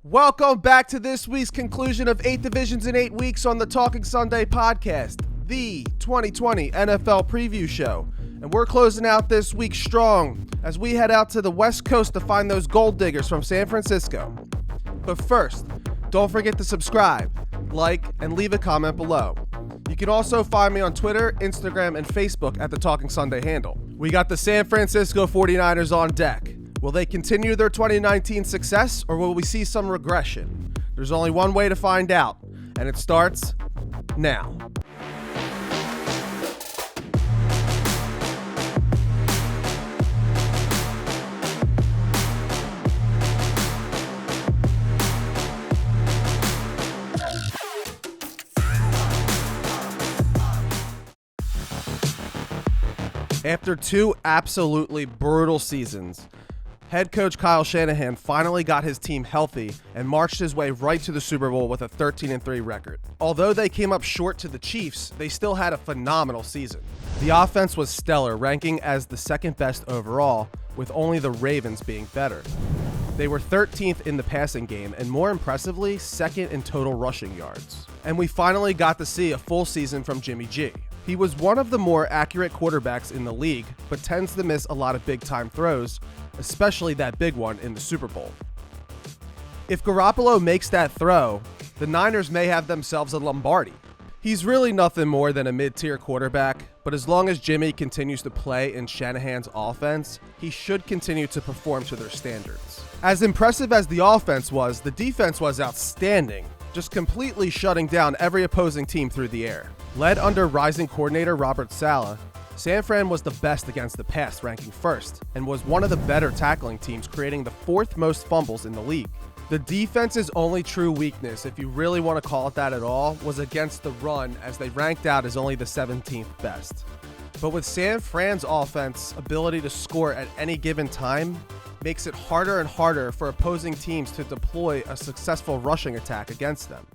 Welcome back to this week's conclusion of 8 divisions in 8 weeks on the Talking Sunday podcast, the 2020 NFL preview show. And we're closing out this week strong as we head out to the West Coast to find those gold diggers from San Francisco. But first, don't forget to subscribe, like, and leave a comment below. You can also find me on Twitter, Instagram, and Facebook at the Talking Sunday handle. We got the San Francisco 49ers on deck. Will they continue their 2019 success, or will we see some regression? There's only one way to find out, and it starts now. After two absolutely brutal seasons, head coach Kyle Shanahan finally got his team healthy and marched his way right to the Super Bowl with a 13-3 record. Although they came up short to the Chiefs, they still had a phenomenal season. The offense was stellar, ranking as the second best overall, with only the Ravens being better. They were 13th in the passing game and, more impressively, second in total rushing yards. And we finally got to see a full season from Jimmy G. He was one of the more accurate quarterbacks in the league, but tends to miss a lot of big-time throws, especially that big one in the Super Bowl. If Garoppolo makes that throw, the Niners may have themselves a Lombardi. He's really nothing more than a mid-tier quarterback, but as long as Jimmy continues to play in Shanahan's offense, he should continue to perform to their standards. As impressive as the offense was, the defense was outstanding, just completely shutting down every opposing team through the air. Led under rising coordinator Robert Saleh, San Fran was the best against the pass, ranking first, and was one of the better tackling teams, creating the fourth most fumbles in the league. The defense's only true weakness, if you really want to call it that at all, was against the run, as they ranked out as only the 17th best. But with San Fran's offense ability to score at any given time, makes it harder and harder for opposing teams to deploy a successful rushing attack against them.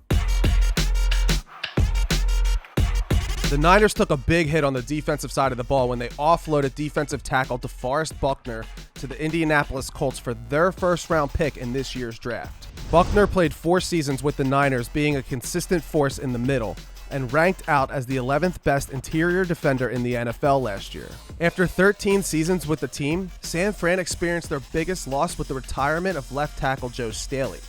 The Niners took a big hit on the defensive side of the ball when they offloaded defensive tackle DeForest Buckner to the Indianapolis Colts for their first-round pick in this year's draft. Buckner played 4 seasons with the Niners, being a consistent force in the middle, and ranked out as the 11th best interior defender in the NFL last year. After 13 seasons with the team, San Fran experienced their biggest loss with the retirement of left tackle Joe Staley.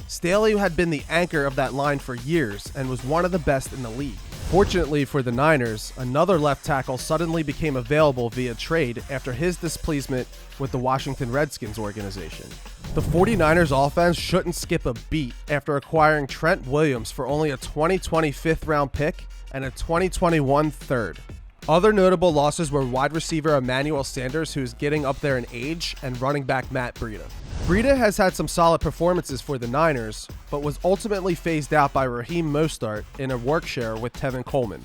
Staley had been the anchor of that line for years and was one of the best in the league. Fortunately for the Niners, another left tackle suddenly became available via trade after his displeasement with the Washington Redskins organization. The 49ers offense shouldn't skip a beat after acquiring Trent Williams for only a 2020 5th-round pick and a 2021 third. Other notable losses were wide receiver Emmanuel Sanders, who's getting up there in age, and running back Matt Breida. Breida has had some solid performances for the Niners, but was ultimately phased out by Raheem Mostert in a work share with Tevin Coleman.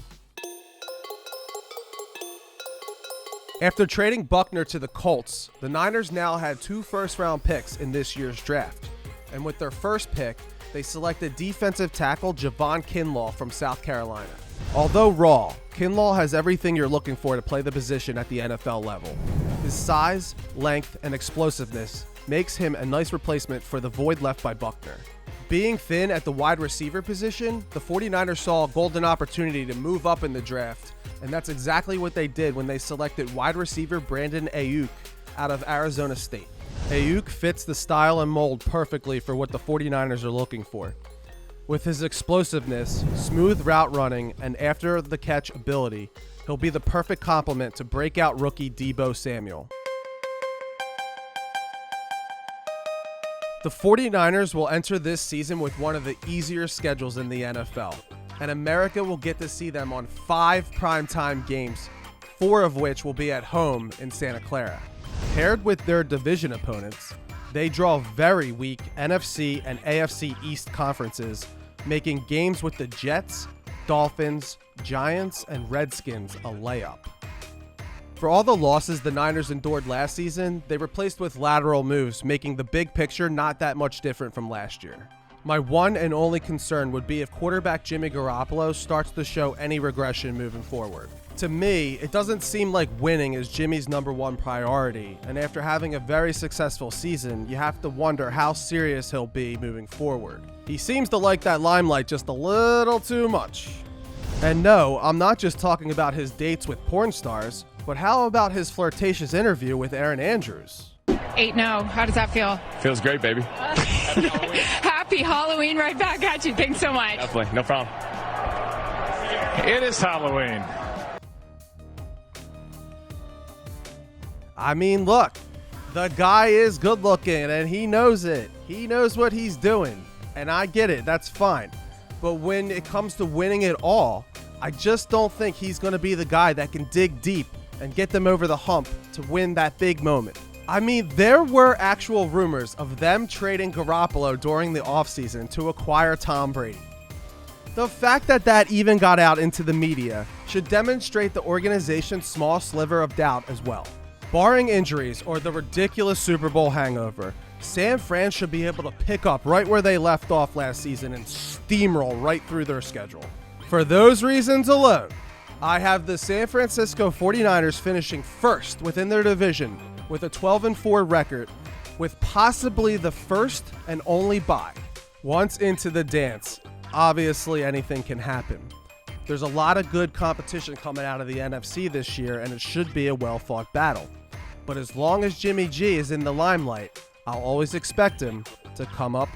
After trading Buckner to the Colts, the Niners now had 2 first-round picks in this year's draft, and with their first pick, they selected defensive tackle Javon Kinlaw from South Carolina. Although raw, Kinlaw has everything you're looking for to play the position at the NFL level. His size, length, and explosiveness makes him a nice replacement for the void left by Buckner. Being thin at the wide receiver position, the 49ers saw a golden opportunity to move up in the draft, and that's exactly what they did when they selected wide receiver Brandon Ayuk out of Arizona State. Ayuk fits the style and mold perfectly for what the 49ers are looking for. With his explosiveness, smooth route running, and after-the-catch ability, he'll be the perfect complement to breakout rookie Deebo Samuel. The 49ers will enter this season with one of the easier schedules in the NFL, and America will get to see them on 5 primetime games, 4 of which will be at home in Santa Clara. Paired with their division opponents, they draw very weak NFC and AFC East conferences, making games with the Jets, Dolphins, Giants, and Redskins a layup. For all the losses the Niners endured last season, they replaced with lateral moves, making the big picture not that much different from last year. My one and only concern would be if quarterback Jimmy Garoppolo starts to show any regression moving forward. To me, it doesn't seem like winning is Jimmy's #1 priority, and after having a very successful season, you have to wonder how serious he'll be moving forward. He seems to like that limelight just a little too much. And no, I'm not just talking about his dates with porn stars, but how about his flirtatious interview with Erin Andrews? 8-0. How does that feel? Feels great, baby. Happy Halloween right back at you. Thanks so much. Definitely. No problem. It is Halloween. I mean, look, the guy is good looking and he knows it. He knows what he's doing. And I get it. That's fine. But when it comes to winning it all, I just don't think he's going to be the guy that can dig deep and get them over the hump to win that big moment. I mean, there were actual rumors of them trading Garoppolo during the offseason to acquire Tom Brady. The fact that that even got out into the media should demonstrate the organization's small sliver of doubt as well. Barring injuries or the ridiculous Super Bowl hangover, San Fran should be able to pick up right where they left off last season and steamroll right through their schedule. For those reasons alone, I have the San Francisco 49ers finishing first within their division with a 12-4 record, with possibly the first and only bye. Once into the dance, obviously anything can happen. There's a lot of good competition coming out of the NFC this year, and it should be a well-fought battle. But as long as Jimmy G is in the limelight, I'll always expect him to come up